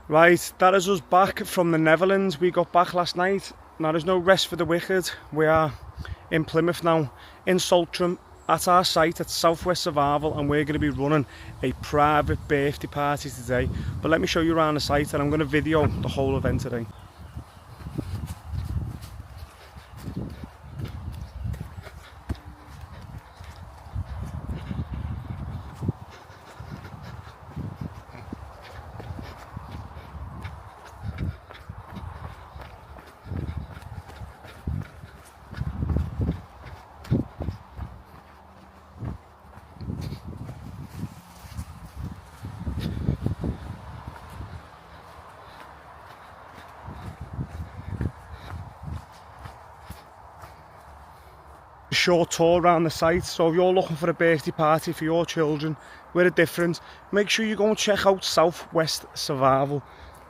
Right, that is us back from the Netherlands. We got back last night. Now there's no rest for the wicked. We are in Plymouth now, in Saltram, at our site at Southwest Survival, and we're going to be running a private birthday party today. But let me show you around the site, and I'm going to video the whole event today. Short tour around the site, so if you're looking for a birthday party for your children with a different, make sure you go and check out Southwest Survival.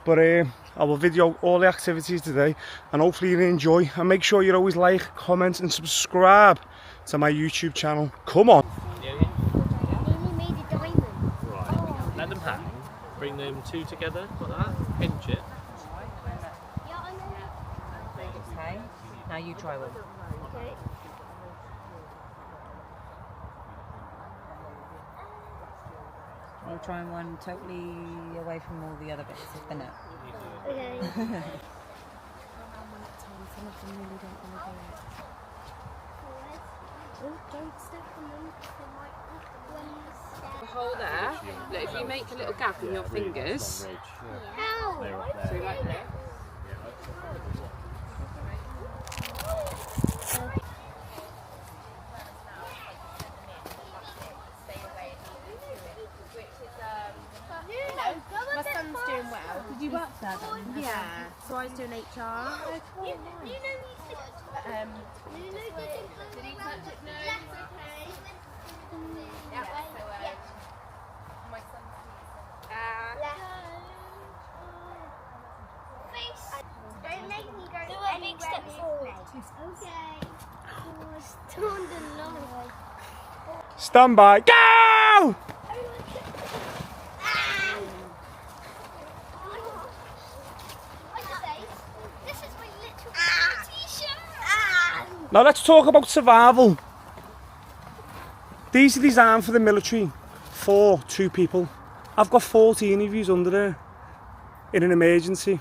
But I will video all the activities today, and hopefully you enjoy, and make sure you always like, comment and subscribe to my YouTube channel. Come on. Right, let them hang, bring them two together like that, pinch it. Okay, now you try one. Okay. We'll try one totally away from all the other bits of the net. Okay. Don't step on them. The hole there, look, if you make a little gap in your fingers, How? so like that. My son's doing well. Did you work there then? Yeah. So I was doing HR. Don't make me go a big step forward. Okay. Stand along. Stand by, go! Now let's talk about survival. These are designed for the military, for 2 people. I've got 14 of yous under there in an emergency.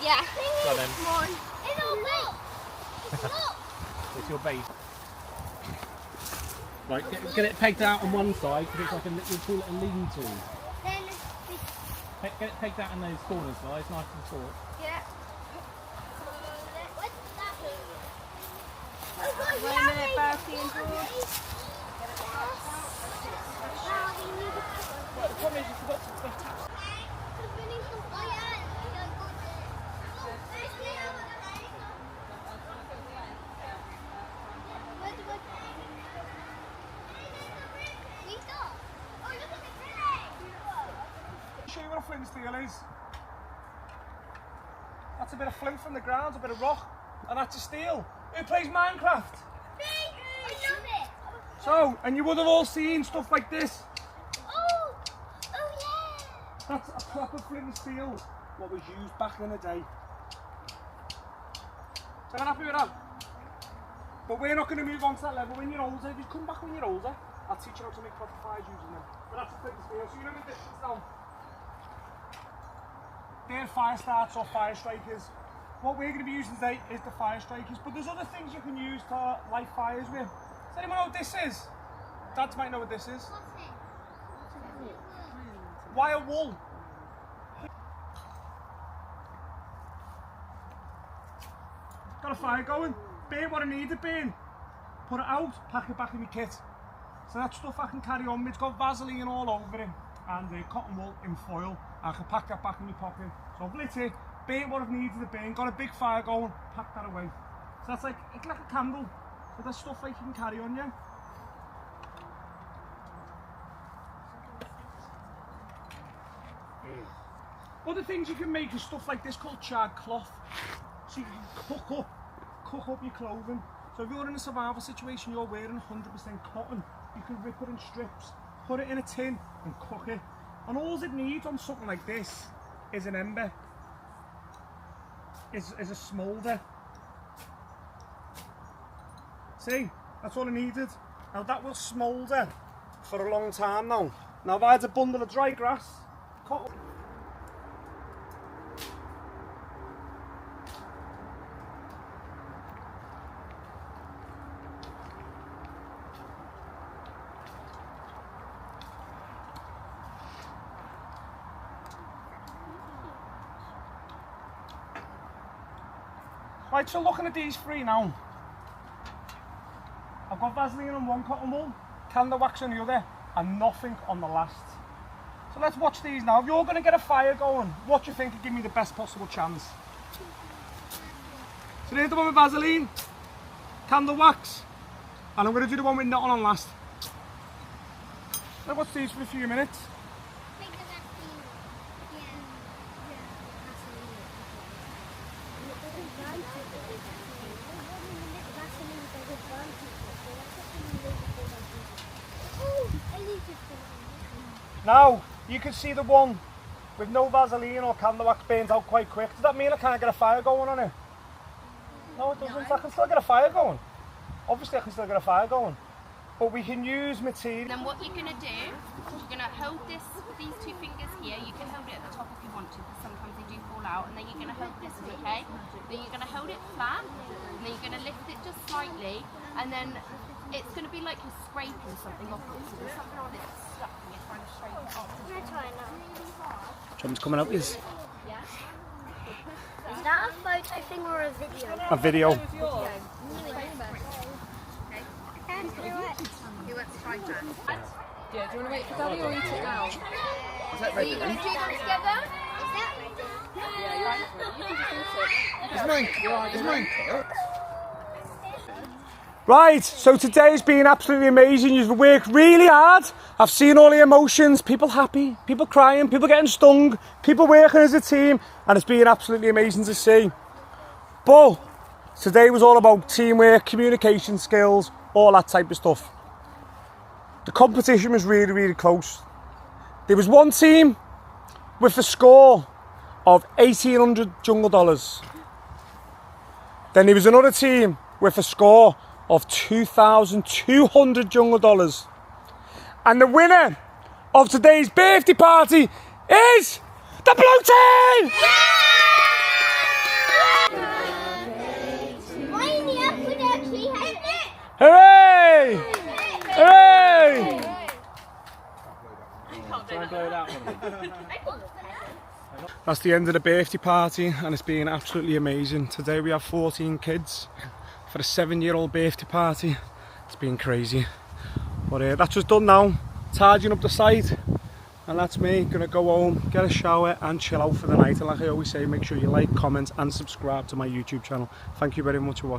Yeah. Go on then. Come on. It's your base. Right, get it pegged out on one side, because it's like we call it a lean-to. Get it pegged out in those corners, guys, nice and short. Yeah. Right, the problem is you forgot to tap. Show you what a flint steel is. That's a bit of flint from the ground, a bit of rock, and that's a steel. Who plays Minecraft? So, and you would have all seen stuff like this. Oh yeah. That's a proper flint and steel, what was used back in the day. So I'm happy with that. But we're not going to move on to that level when you're older. If you come back when you're older, I'll teach you how to make proper fires using them. But that's a flint and steel, so you know the difference now. They're fire starts or fire strikers. What we're going to be using today is the fire strikers, but there's other things you can use to light fires with. Does anyone know what this is? Dads might know what this is. Wire wool. Got a fire going. Burn what I need to burn. Put it out, pack it back in my kit. So that stuff I can carry on with. It's got Vaseline all over it, and cotton wool in foil. I can pack that back in my pocket. So I've lit it, burnt what I've needed to burn, got a big fire going, pack that away. So that's like, it's like a candle. So that's stuff like you can carry on, yeah? Other things you can make is stuff like this called charred cloth. So you can cook up your clothing. So if you're in a survival situation, you're wearing 100% cotton, you can rip it in strips, put it in a tin and cook it. And all it needs on something like this is an ember, is a smoulder. See, that's all it needed. Now that will smoulder for a long time now. Now if I had a bundle of dry grass, cotton. Right, so looking at these three now, I've got Vaseline on one cotton wool, candle wax on the other, and nothing on the last. So let's watch these now. If you're going to get a fire going, what do you think would give me the best possible chance? So there's the one with Vaseline, candle wax, and I'm going to do the one with nothing on last. Let's watch these for a few minutes. Now, you can see the one with no Vaseline or candle wax burns out quite quick. Does that mean I can't get a fire going on it? No, it doesn't. I can still get a fire going. Obviously, I can still get a fire going. But we can use material. Then what you're going to do, you're going to hold this with these two fingers here. You can hold it at the top if you want to, because sometimes they do fall out. And then you're going to hold this, okay? Then you're going to hold it flat, and then you're going to lift it just slightly, and then it's going to be like you're scraping something off it. So there's something on it that's stuck, and you're trying to scrape it off. Can I try now? Someone's coming up, is that a photo thing or a video? a video. Who wants to try that? Yeah, do you want to wait for Daddy or eat it now? Are you going to do them together? Is mine cooked? Right, so today's been absolutely amazing. You've worked really hard. I've seen all the emotions, people happy, people crying, people getting stung, people working as a team, and it's been absolutely amazing to see. But today was all about teamwork, communication skills, all that type of stuff. The competition was really, really close. There was one team with a score of 1,800 jungle dollars. Then there was another team with a score of 2,200 jungle dollars. And the winner of today's birthday party is the blue team! Hooray! Hooray! Try and blow it out. That's the end of the birthday party, and it's been absolutely amazing. Today we have 14 kids for a 7-year-old birthday party. It's been crazy. But that's just done now. Tidying up the site, and that's me. Gonna go home, get a shower and chill out for the night. And like I always say, make sure you like, comment and subscribe to my YouTube channel. Thank you very much for watching.